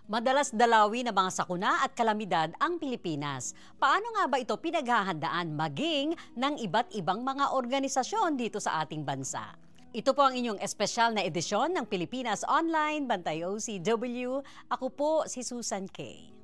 Madalas dalawi ng mga sakuna at kalamidad ang Pilipinas. Paano nga ba ito pinaghahandaan maging ng iba't ibang mga organisasyon dito sa ating bansa? Ito po ang inyong espesyal na edisyon ng Pilipinas Online, Bantay OCW. Ako po si Susan Kay.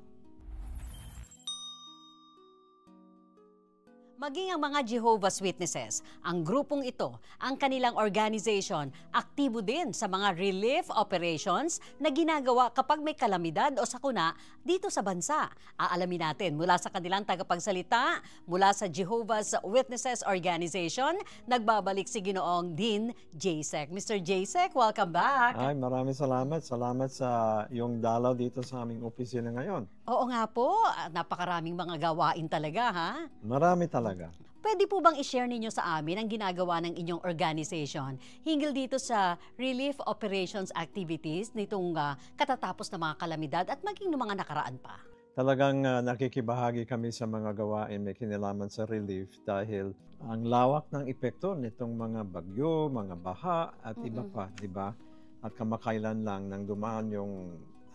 Maging ang mga Jehovah's Witnesses, ang grupong ito, ang kanilang organization, aktibo din sa mga relief operations na ginagawa kapag may kalamidad o sakuna dito sa bansa. Aalamin natin mula sa kanilang tagapagsalita, mula sa Jehovah's Witnesses Organization, nagbabalik si Ginoong Dean Jaysek. Mr. Jaysek, welcome back! Ay, maraming salamat. Salamat sa iyong dalaw dito sa aming opisina ngayon. Oo nga po, napakaraming mga gawain talaga ha? Marami talaga. Pwede po bang i-share ninyo sa amin ang ginagawa ng inyong organization hinggil dito sa relief operations activities nitong katatapos na mga kalamidad at maging ng mga nakaraan pa? Talagang nakikibahagi kami sa mga gawain may kinalaman sa relief dahil ang lawak ng epekto nitong mga bagyo, mga baha at iba pa, di ba? At kamakailan lang nang dumaan yung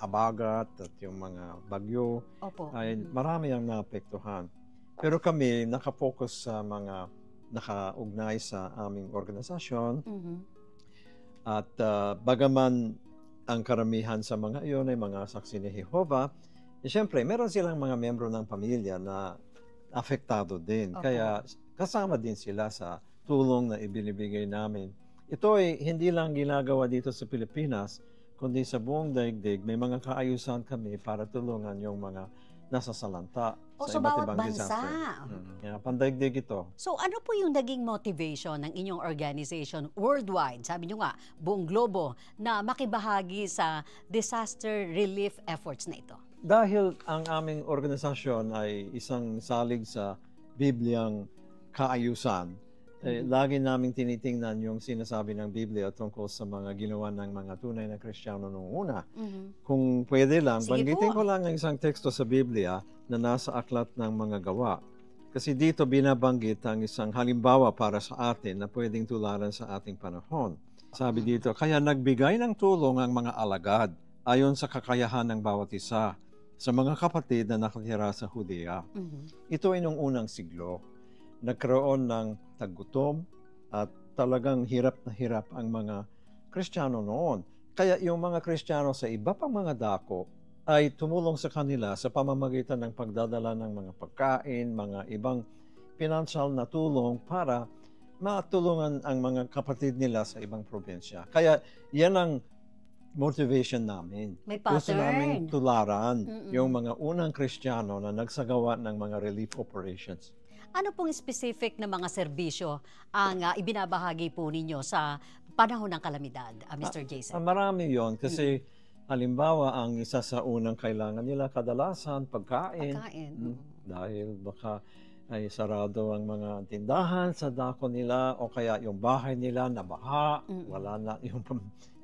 habagat at yung mga bagyo, Opo. ay marami ang naapektuhan. Pero kami nakafocus sa mga nakaugnay sa aming organisasyon at bagaman ang karamihan sa mga iyon ay mga saksi ni Jehovah, siyempre meron silang mga membro ng pamilya na apektado din. Kaya kasama din sila sa tulong na ibinibigay namin. Ito ay hindi lang ginagawa dito sa Pilipinas, kundi sa buong daigdig, may mga kaayusan kami para tulungan yung mga nasasalanta sa iba't bawat ibang bansa. disaster. Pandaigdig ito. So ano po yung naging motivation ng inyong organization worldwide, sabi nyo nga, buong globo, na makibahagi sa disaster relief efforts na ito? Dahil ang aming organisasyon ay isang salig sa Bibliang kaayusan, lagi naming tinitingnan yung sinasabi ng Biblia tungkol sa mga ginawa ng mga tunay na Kristiyano noong una. Kung pwede lang, banggitin ko lang ang isang teksto sa Biblia na nasa aklat ng mga gawa. Kasi dito binabanggit ang isang halimbawa para sa atin na pwedeng tularan sa ating panahon. Sabi dito, kaya nagbigay ng tulong ang mga alagad ayon sa kakayahan ng bawat isa sa mga kapatid na nakatira sa Judea. Ito ay noong unang siglo. Nagkaroon ng taggutom at talagang hirap na hirap ang mga Kristiyano noon. Kaya yung mga Kristiyano sa iba pang mga dako ay tumulong sa kanila sa pamamagitan ng pagdadala ng mga pagkain, mga ibang financial na tulong para matulungan ang mga kapatid nila sa ibang probinsya. Kaya yan ang motivation namin. May pattern. Gusto namin tularan yung mga unang Kristiyano na nagsagawa ng mga relief operations. Ano pong specific na mga serbisyo ang ibinabahagi po ninyo sa panahon ng kalamidad, Mr. Jason? Marami yon kasi halimbawa ang isa sa unang kailangan nila kadalasan pagkain. Dahil baka ay sarado ang mga tindahan sa dako nila o kaya yung bahay nila nabaha, wala na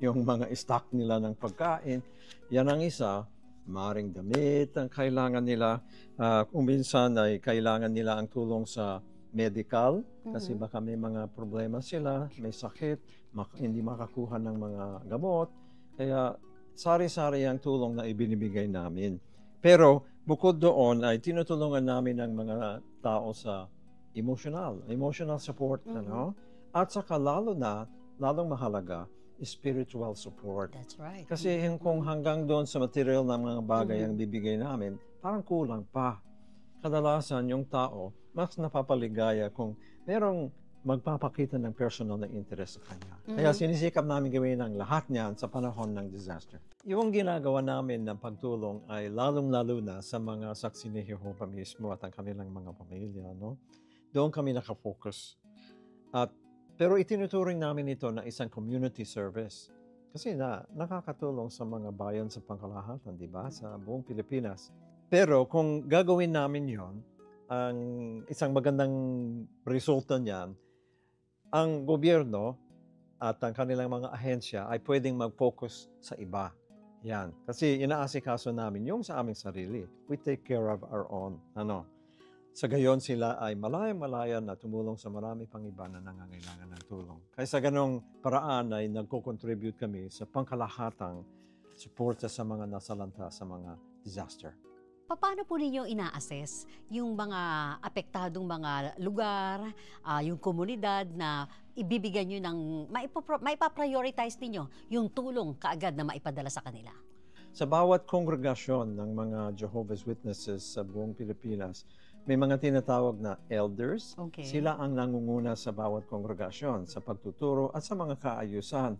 yung mga stock nila ng pagkain. Yan ang isa. Maring damit ang kailangan nila. Kung minsan ay kailangan nila ang tulong sa medical kasi baka may mga problema sila, may sakit, hindi makakuha ng mga gamot. Kaya sari-sari ang tulong na ibinibigay namin. Pero bukod doon ay tinutulungan namin ang mga tao sa emotional support. At saka lalong mahalaga, spiritual support. That's right. Kasi kung hanggang doon sa material ng mga bagay ang bibigay namin, parang kulang pa. Kadalasan yung tao, mas napapaligaya kung merong magpapakita ng personal na interest sa kanya. Kaya sinisikap namin gawin ang lahat niyan sa panahon ng disaster. Yung ginagawa namin ng pagtulong ay lalong-lalo na sa mga saksi ni Jehovah mismo at ang kanilang mga pamilya. Doon kami nakafocus. Pero itinuturing namin ito na isang community service. Kasi nakakatulong sa mga bayan sa pangkalahatan, di ba? Sa buong Pilipinas. Pero kung gagawin namin yon, ang isang magandang resulta niyan, ang gobyerno at ang kanilang mga ahensya ay pwedeng mag-focus sa iba. Yan. Kasi inaasikaso namin yung sa aming sarili. We take care of our own. Sa gayon sila ay malaya-malaya na tumulong sa marami pang iba na nangangailangan ng tulong. Kaya sa ganong paraan ay nagko-contribute kami sa pangkalahatang suporta sa mga nasalanta sa mga disaster. Paano po ninyo ina-assess yung mga apektadong mga lugar, yung komunidad na ibibigyan nyo ng, maipaprioritize ninyo yung tulong kaagad na maipadala sa kanila? Sa bawat kongregasyon ng mga Jehovah's Witnesses sa buong Pilipinas, may mga tinatawag na elders. Okay. Sila ang nangunguna sa bawat kongregasyon sa pagtuturo at sa mga kaayusan.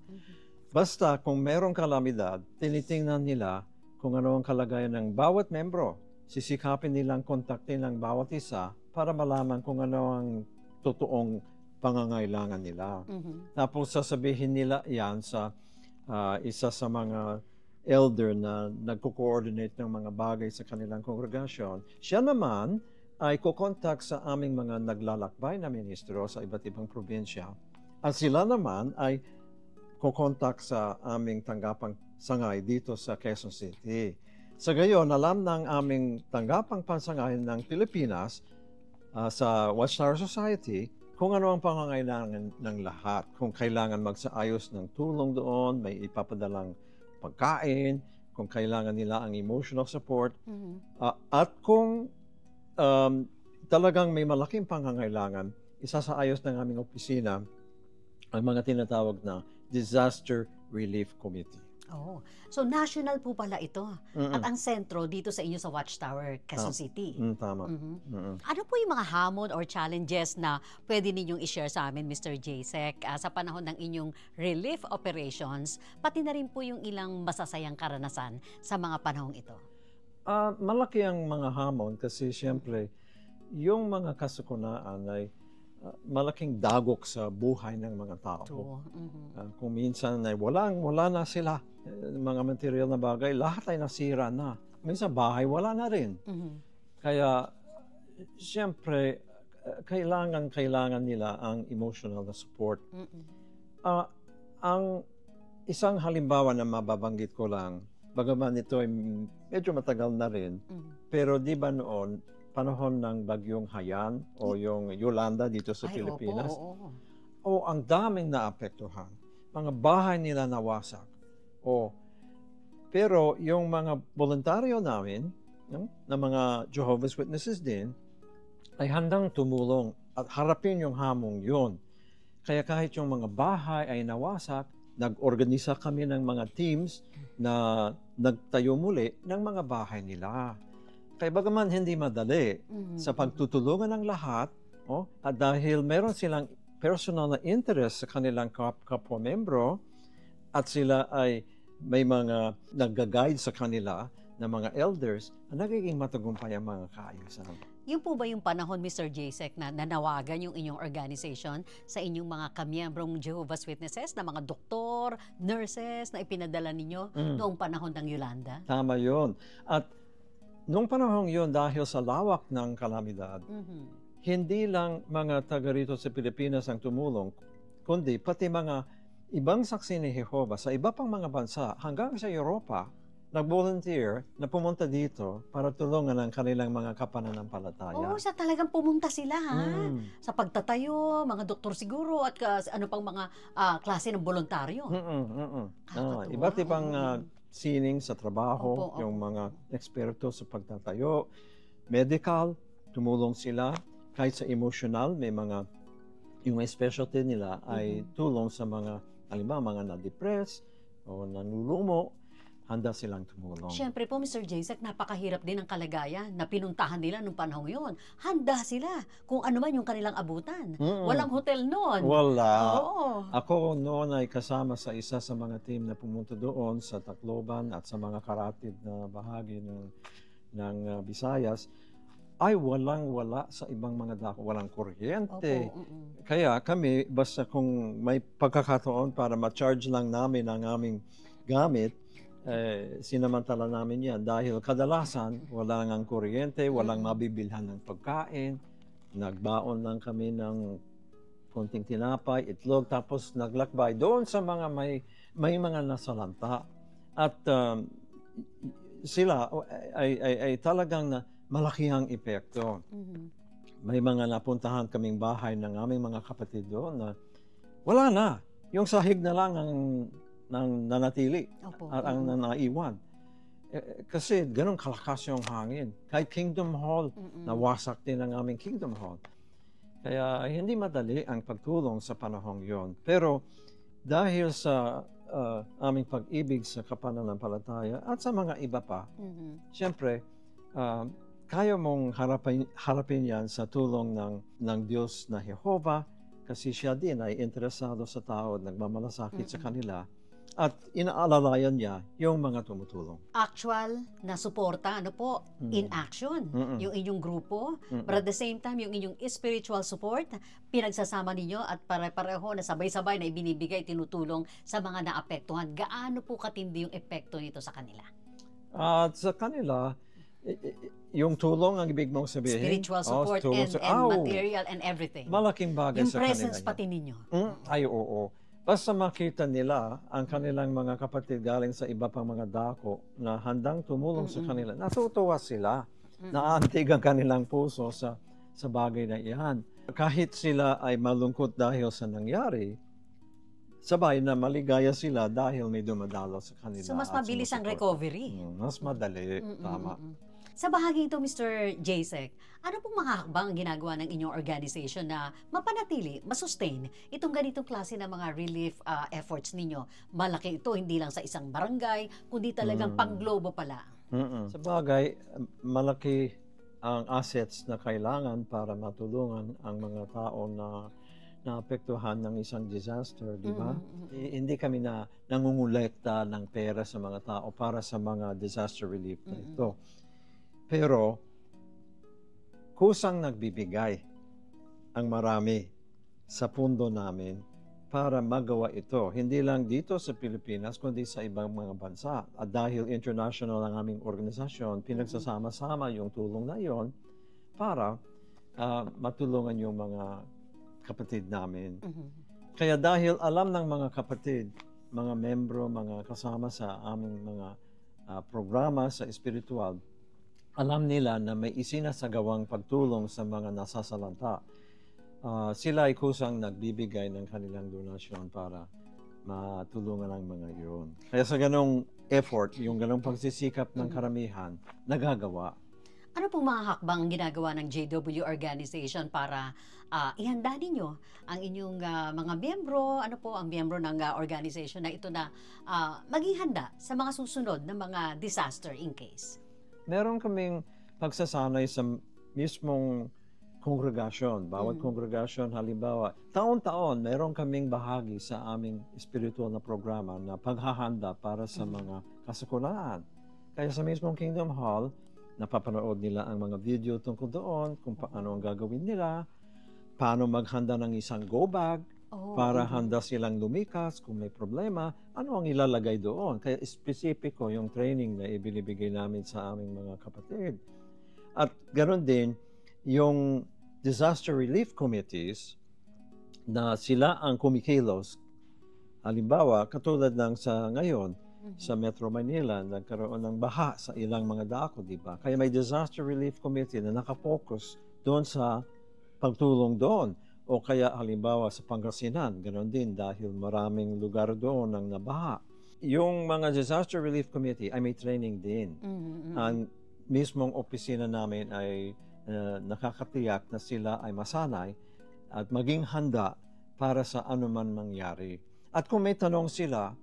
Basta kung merong kalamidad, tinitingnan nila kung ano ang kalagayan ng bawat membro. Sisikapin nilang kontaktin ang bawat isa para malaman kung ano ang totoong pangangailangan nila. Tapos sasabihin nila yan sa isa sa mga elder na nagko-coordinate ng mga bagay sa kanilang kongregasyon. Siya naman ay kukontak sa aming mga naglalakbay na ministro sa iba't ibang probinsya. At sila naman ay kukontak sa aming tanggapang sangay dito sa Quezon City. Sa gayon, alam ng aming tanggapang pansangay ng Pilipinas sa Watchtower Society kung ano ang pangangailangan ng lahat. Kung kailangan magsaayos ng tulong doon, may ipapadalang pagkain, kung kailangan nila ang emotional support, at kung talagang may malaking pangangailangan, isasaayos ng aming opisina ang mga tinatawag na Disaster Relief Committee. Oh, so national po pala ito. At ang sentro dito sa inyo sa Watchtower, Quezon City. Tama. Ano po yung mga hamon or challenges na pwede ninyong i-share sa amin, Mr. Jacek, sa panahon ng inyong relief operations, pati na rin po yung ilang masasayang karanasan sa mga panahong ito? Malaki ang mga hamon kasi siyempre yung mga kasukunaan ay malaking dagok sa buhay ng mga tao. Kung minsan ay wala na sila, mga material na bagay, lahat ay nasira na. Minsan bahay, wala na rin. Kaya siyempre kailangan nila ang emotional na support. Ang isang halimbawa na mababanggit ko lang, bagaman ito ay medyo matagal na rin, pero di ba noon, panahon ng bagyong Haiyan o yung Yolanda dito sa Pilipinas, ang daming naapektuhan. Mga bahay nila nawasak. Pero yung mga voluntaryo namin, na mga Jehovah's Witnesses din, ay handang tumulong at harapin yung hamong yun. Kaya kahit yung mga bahay ay nawasak, nag-organisa kami ng mga teams na nagtayo muli ng mga bahay nila. Kaya bagaman hindi madali sa pagtutulungan ng lahat, at dahil meron silang personal na interest sa kanilang kapwa-membro at sila ay may mga nag-guide sa kanila na mga elders, nagiging matagumpay ang mga kaayusan. Yung po ba yung panahon, Mr. Jacek, na nanawagan yung inyong organization sa inyong mga kamiyembrong Jehovah's Witnesses na mga doktor, nurses na ipinadala ninyo noong panahon ng Yolanda? Tama yun. At noong panahon yun, dahil sa lawak ng kalamidad, hindi lang mga taga rito sa Pilipinas ang tumulong, kundi pati mga ibang saksi ni Jehovah sa iba pang mga bansa hanggang sa Europa, nag-volunteer na pumunta dito para tulungan ang kanilang mga kapananampalataya. Sa talagang pumunta sila, ha? Sa pagtatayo, mga doktor siguro, at ano pang mga klase ng voluntaryo. Iba't ibang sining sa trabaho, yung mga eksperto sa pagtatayo, medical, tumulong sila. Kahit sa emotional, may mga, yung specialty nila ay tulong sa mga, halimbawa, mga na-depress o nanlulumo, handa silang tumulong. Siyempre po, Mr. Jacek, napakahirap din ang kalagayan na pinuntahan nila nung panahon yun. Handa sila kung ano man yung kanilang abutan. Walang hotel noon. Wala. Oo. Ako noon ay kasama sa isa sa mga team na pumunta doon sa Tacloban at sa mga karatid na bahagi ng Visayas. Ay walang-wala sa ibang mga dako. Walang kuryente. Kaya kami, basta kung may pagkakataon para ma-charge lang namin ang aming gamit, sinamantala namin yan dahil kadalasan walang ang kuryente, walang mabibilhan ng pagkain, nagbaon lang kami ng konting tinapay, itlog, tapos naglakbay doon sa mga may mga nasalanta. At sila ay talagang malaki ang epekto. May mga napuntahan kaming bahay ng aming mga kapatid doon na wala na. Yung sahig na lang ang nanatili Opo. at ang naiwan. Kasi ganun kalakas yung hangin. Kahit Kingdom Hall, nawasak din ang aming Kingdom Hall. Kaya hindi madali ang pagtulong sa panahong yon. Pero dahil sa aming pag-ibig sa kapananampalataya at sa mga iba pa, siyempre, kaya mong harapin yan sa tulong ng Diyos na Jehovah kasi siya din ay interesado sa tao at nagmamalasakit sa kanila. At inaalalayan niya yung mga tumutulong. Actual na suporta, in action, yung inyong grupo. But at the same time, yung inyong spiritual support, pinagsasama ninyo at pare-pareho na sabay-sabay na ibinibigay, tinutulong sa mga naapektuhan. Gaano po katindi yung epekto nito sa kanila? At sa kanila, yung tulong ang ibig mong sabihin. Spiritual support and material and everything. Malaking bagay yung sa kanila. Yung presence pati ninyo. Ay, oo. Basta makita nila ang kanilang mga kapatid galing sa iba pang mga dako na handang tumulong sa kanila, natutuwa sila. Naantig ang kanilang puso sa bagay na iyan. Kahit sila ay malungkot dahil sa nangyari, sabay na maligaya sila dahil may dumadalo sa kanila. So mas mabilis ang recovery. Mas madali. Tama. Sa bahagi ito, Mr. Jacek, ano pong mga hakbang ang ginagawa ng inyong organization na mapanatili, masustain itong ganitong klase ng mga relief efforts ninyo? Malaki ito, hindi lang sa isang barangay, kundi talagang pang-globo pala. Sa bagay, malaki ang assets na kailangan para matulungan ang mga tao na naapektuhan ng isang disaster, di ba? Hindi kami nangungulekta ng pera sa mga tao para sa mga disaster relief na ito. Pero, kusang nagbibigay ang marami sa pundo namin para magawa ito. Hindi lang dito sa Pilipinas, kundi sa ibang mga bansa. At dahil international ang aming organisasyon, pinagsasama-sama yung tulong na yon para matulungan yung mga kapatid namin. Kaya dahil alam ng mga kapatid, mga membro, mga kasama sa aming mga programa sa espiritual, alam nila na may isinasagawang pagtulong sa mga nasasalanta. Sila ay kusang nagbibigay ng kanilang donasyon para matulungan ang mga iyon. Kaya sa ganong effort, yung ganong pagsisikap ng karamihan, nagagawa. Ano pong mga hakbang ang ginagawa ng JW Organization para ihanda ninyo ang inyong mga miyembro, ano po ang miyembro ng organization na ito na maging handa sa mga susunod na mga disaster in case? Meron kaming pagsasanay sa mismong kongregasyon. Bawat kongregasyon, halimbawa, taon-taon, meron kaming bahagi sa aming spiritual na programa na paghahanda para sa mga kasakulaan. Kaya sa mismong Kingdom Hall, napapanood nila ang mga video tungkol doon, kung paano ang gagawin nila, paano maghanda ng isang go bag, para handa silang lumikas kung may problema, ano ang ilalagay doon. Kaya espesipiko yung training na ibinibigay namin sa aming mga kapatid. At ganoon din, yung disaster relief committees na sila ang kumikilos. Halimbawa, katulad ng sa ngayon, sa Metro Manila, nagkaroon ng baha sa ilang mga dako, di ba? Kaya may disaster relief committee na nakafocus doon sa pagtulong doon. O kaya halimbawa sa Pangasinan, ganoon din dahil maraming lugar doon ang nabaha. Yung mga disaster relief committee ay may training din. Ang mismong opisina namin ay nakakatiyak na sila ay masanay at maging handa para sa anuman mangyari. At kung may tanong sila,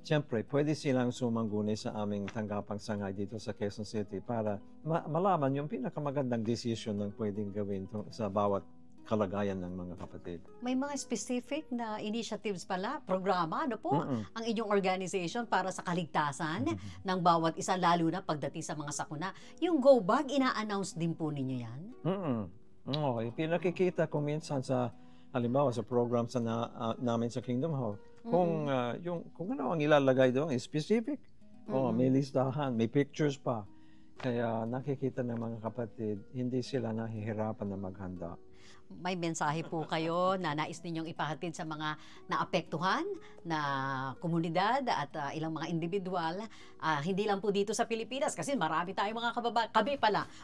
siyempre pwede silang sumangguni sa aming tanggapang sangay dito sa Quezon City para malaman yung pinakamagandang decision ng pwedeng gawin sa bawat kalagayan ng mga kapatid. May mga specific na initiatives pala, programa, ano po, ang inyong organization para sa kaligtasan ng bawat isa, lalo na pagdating sa mga sakuna. Yung Go Bag, ina-announce din po ninyo yan? Oo, pinakikita ko minsan sa, halimbawa sa program sa namin sa Kingdom Hall, kung ano ang ilalagay doon, specific. May listahan, may pictures pa. Kaya nakikita ng mga kapatid, hindi sila nahihirapan na maghanda. may mensahe po kayo na nais ninyong ipahatid sa mga naapektuhan na komunidad at ilang mga individual, hindi lang po dito sa Pilipinas kasi marami tayong mga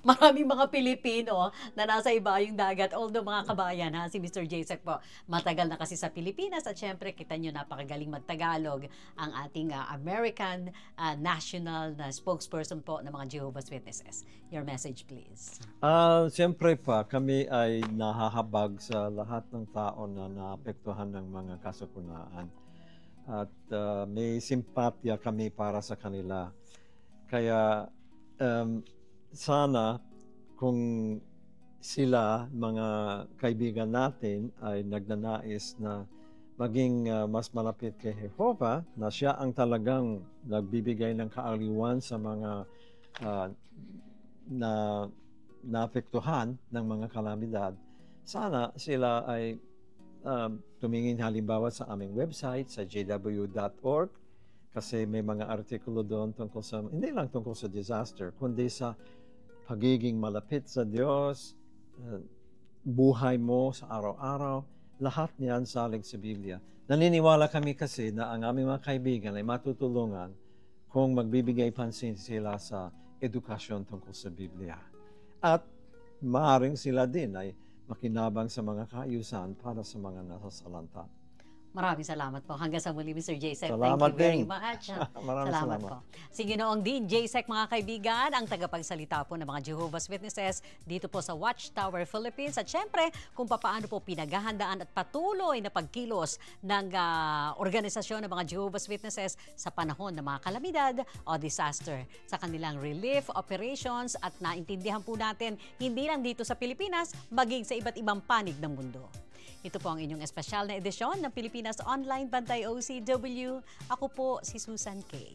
maraming mga Pilipino na nasa ibayong dagat. Although mga kabayan, si Mr. Jacek po, matagal na kasi sa Pilipinas at syempre kita nyo napakagaling magtagalog ang ating American national na spokesperson po ng mga Jehovah's Witnesses. Your message please. Siyempre pa, kami ay nahahabag sa lahat ng tao na naapektuhan ng mga kasakunaan. At may simpatya kami para sa kanila. Kaya sana kung sila, mga kaibigan natin, ay nagnanais na maging mas malapit kay Jehovah, na siya ang talagang nagbibigay ng kaaliwan sa mga na naapektuhan ng mga kalamidad, sana sila ay tumingin halimbawa sa aming website sa jw.org kasi may mga artikulo doon tungkol sa, hindi lang tungkol sa disaster, kundi sa pagiging malapit sa Diyos, buhay mo sa araw-araw, lahat niyan salig sa Biblia. Naniniwala kami kasi na ang aming mga kaibigan ay matutulungan kung magbibigay pansin sila sa edukasyon tungkol sa Biblia. At maaaring sila din ay makinabang sa mga kaayusan para sa mga nasasalanta. Maraming salamat po. Hanggang sa muli, Mr. Jacek. Salamat Thank you very din. much. Salamat po. Si Ginoong Dean Jacek, mga kaibigan, ang tagapagsalita po ng mga Jehovah's Witnesses dito po sa Watchtower Philippines. At syempre, kung paano po pinaghahandaan at patuloy na pagkilos ng organisasyon ng mga Jehovah's Witnesses sa panahon ng mga kalamidad o disaster sa kanilang relief operations, at naintindihan po natin hindi lang dito sa Pilipinas, maging sa iba't ibang panig ng mundo. Ito po ang inyong espesyal na edisyon ng Pilipinas Online Bantay OCW. Ako po si Susan Kay.